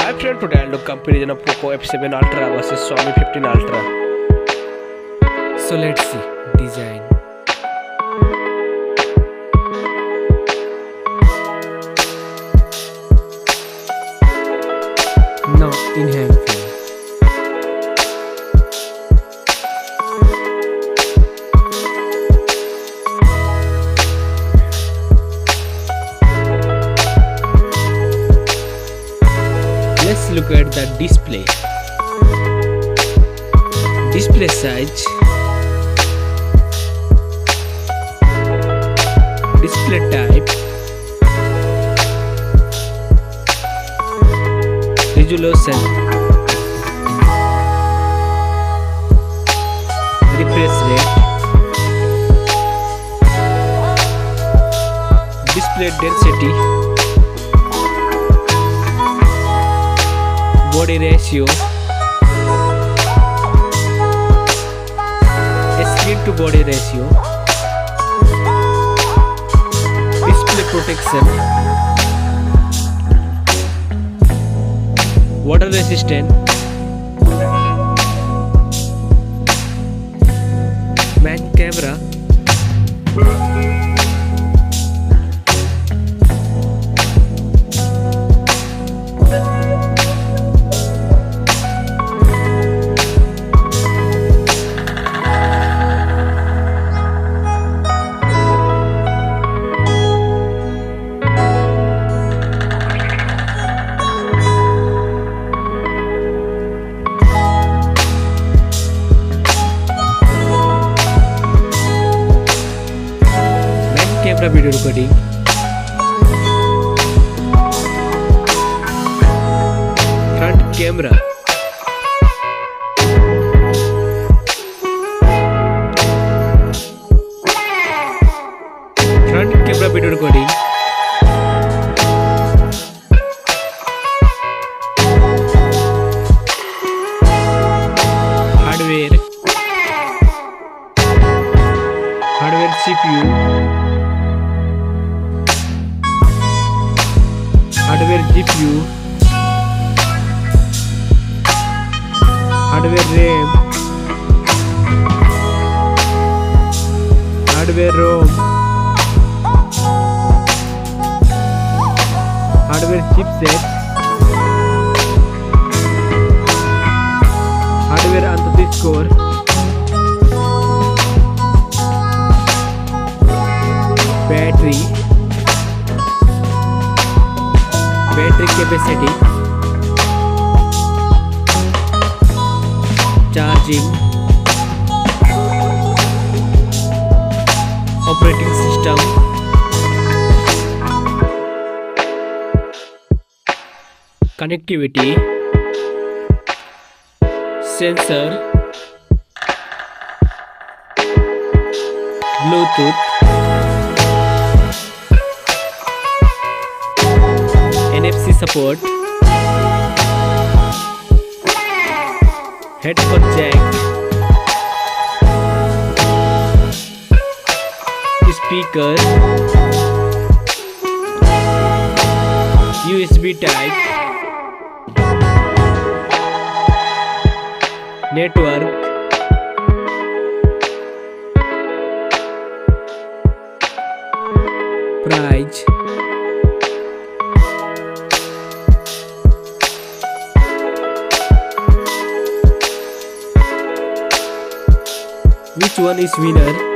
Hi friend, today I'll do comparison of Poco F7 Ultra versus Xiaomi 15 Ultra. So let's see design. Now in hand feel. Let's look at the display. Display size, display type, resolution, refresh rate, display density, body ratio, screen to body ratio, display protection, water resistant, main camera, camera video recording, front camera, front camera video recording, hardware CPU, hardware GPU, hardware RAM, hardware ROM, hardware chipset, hardware underscore, battery capacity, charging, operating system, connectivity, sensor, Bluetooth, NFC support, headphone jack, speaker, USB type, network, price, which one is winner?